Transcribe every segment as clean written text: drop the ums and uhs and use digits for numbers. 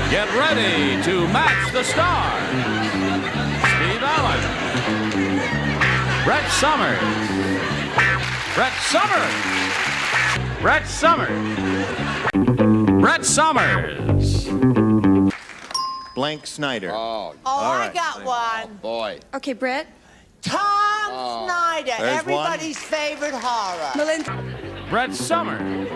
Get ready to match the stars. Steve Allen. Brett Somers. Brett Somers. Brett Somers. Brett Somers. Blank Snyder. Oh, right. I got one. boy. Okay, Brett. Tom Snyder, There's everybody's favorite horror. Melinda. Brett Somers.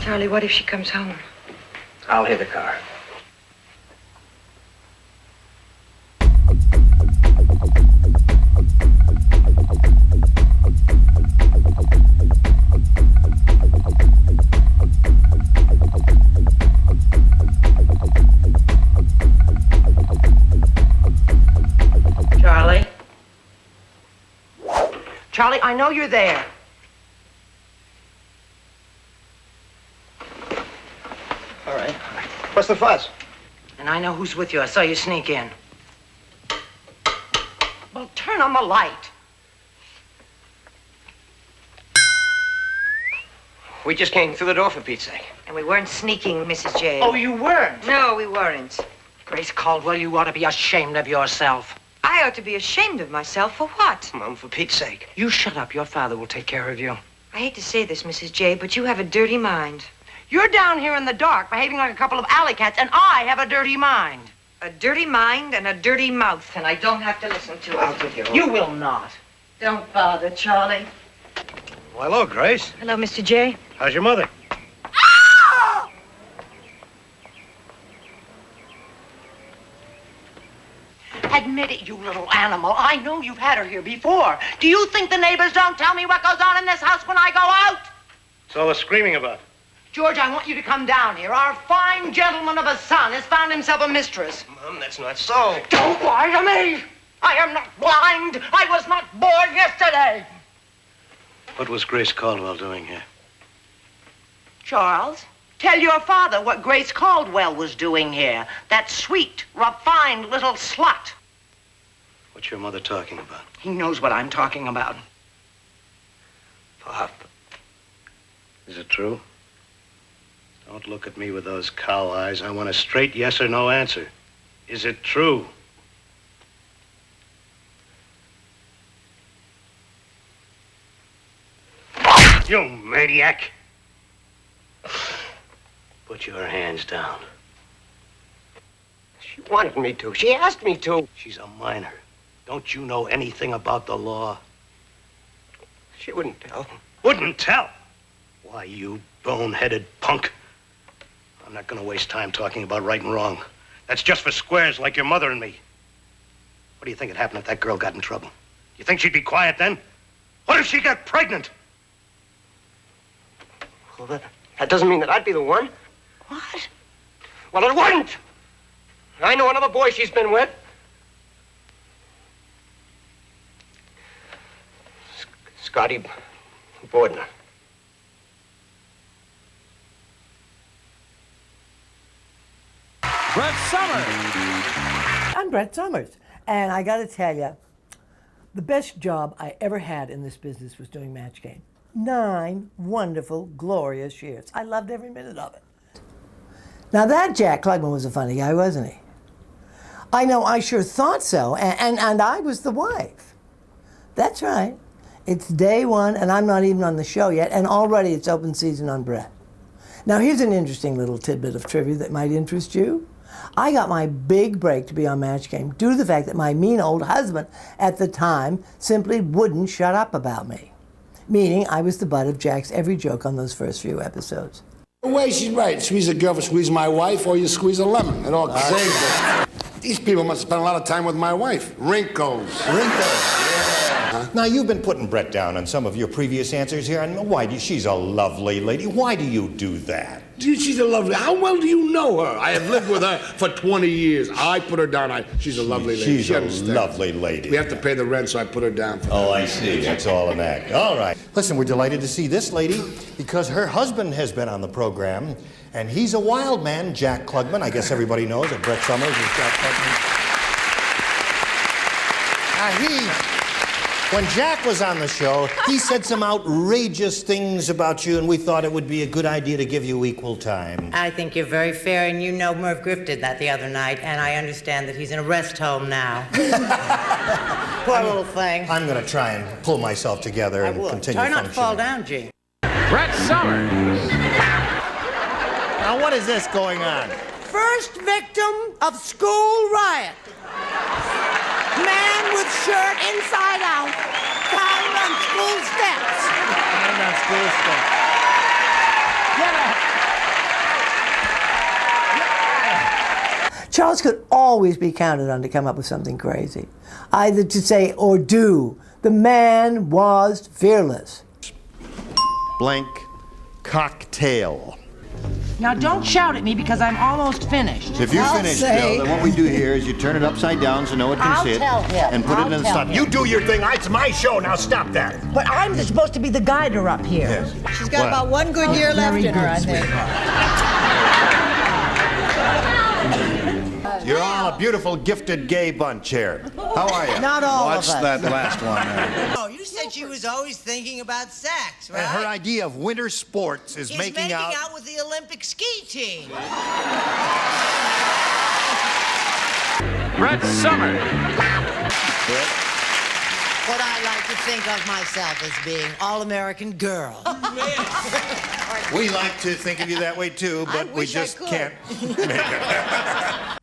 Charlie, what if she comes home? I'll hit the car. Charlie? Charlie, I know you're there. All right. What's the fuss? And I know who's with you. I saw you sneak in. Well, turn on the light. We just came through the door, for Pete's sake. And we weren't sneaking, Mrs. J. Oh, you weren't? No, we weren't. Grace Caldwell, you ought to be ashamed of yourself. I ought to be ashamed of myself for what? Mom, for Pete's sake. You shut up. Your father will take care of you. I hate to say this, Mrs. J, but you have a dirty mind. You're down here in the dark, behaving like a couple of alley cats, and I have a dirty mind. A dirty mind and a dirty mouth, and I don't have to listen to I'll it. give you. You will not. Don't bother, Charlie. Well, hello, Grace. Hello, Mr. J. How's your mother? Admit it, you little animal. I know you've had her here before. Do you think the neighbors don't tell me what goes on in this house when I go out? What's all the screaming about? George, I want you to come down here. Our fine gentleman of a son has found himself a mistress. Mom, that's not so. Don't lie to me! I am not blind. I was not born yesterday. What was Grace Caldwell doing here? Charles, tell your father what Grace Caldwell was doing here. That sweet, refined little slut. What's your mother talking about? He knows what I'm talking about. Pop. Is it true? Don't look at me with those cow eyes. I want a straight yes or no answer. Is it true? You maniac! Put your hands down. She wanted me to. She asked me to. She's a minor. Don't you know anything about the law? She wouldn't tell. Wouldn't tell? Why, you bone-headed punk. I'm not going to waste time talking about right and wrong. That's just for squares like your mother and me. What do you think would happen if that girl got in trouble? You think she'd be quiet then? What if she got pregnant? Well, that doesn't mean that I'd be the one. What? Well, it wouldn't. I know another boy she's been with. Scotty Bordner. Brett Somers. I'm Brett Somers, and I got to tell you, the best job I ever had in this business was doing Match Game. 9 wonderful, glorious years. I loved every minute of it. Now that Jack Klugman was a funny guy, wasn't he? I know, I sure thought so, and I was the wife. That's right. It's day one, and I'm not even on the show yet, and already it's open season on Brett. Now here's an interesting little tidbit of trivia that might interest you. I got my big break to be on Match Game due to the fact that my mean old husband at the time simply wouldn't shut up about me. Meaning I was the butt of Jack's every joke on those first few episodes. The way she's right. Squeeze a girl for squeeze my wife, or you squeeze a lemon. It all same. These people must spend a lot of time with my wife. Wrinkles. Wrinkles. Yeah. Huh? Now, you've been putting Brett down on some of your previous answers here, and she's a lovely lady. Why do you do that? She's a lovely. How well do you know her? I have lived with her for 20 years. I put her down. She's a lovely lady. She's a lovely lady. We have to pay the rent, so I put her down. Oh, I see. That's all an act. All right. Listen, we're delighted to see this lady because her husband has been on the program, and he's a wild man, Jack Klugman. I guess everybody knows that Brett Somers is Jack Klugman. When Jack was on the show, he said some outrageous things about you, and we thought it would be a good idea to give you equal time. I think you're very fair, and you know Merv Griff did that the other night, and I understand that he's in a rest home now. Poor little thing. I'm going to try and pull myself together and continue Try not to fall functioning. down, Gene. Brett Somers. Now, what is this going on? First victim of school riot. Man with shirt inside out, found on school steps. Found on school steps. Charles could always be counted on to come up with something crazy, either to say or do. The man was fearless. Blank cocktail. Now, don't shout at me because I'm almost finished. If you're finished, Bill, then what we do here is you turn it upside down so no one can see it, and put it in the slot. You do your thing. It's my show. Now stop that. But I'm supposed to be the guider up here. Yes. She's got about one good year left in her, I think. You're all a beautiful, gifted, gay bunch here. How are you? Not all Watch of us. that last one there. Oh, you said she was always thinking about sex, right? And her idea of winter sports is She's making out with the Olympic ski team. Brett Somers. What I like to think of myself as being all-American girl. We like to think of you that way too, but we wish I just could. can't make it.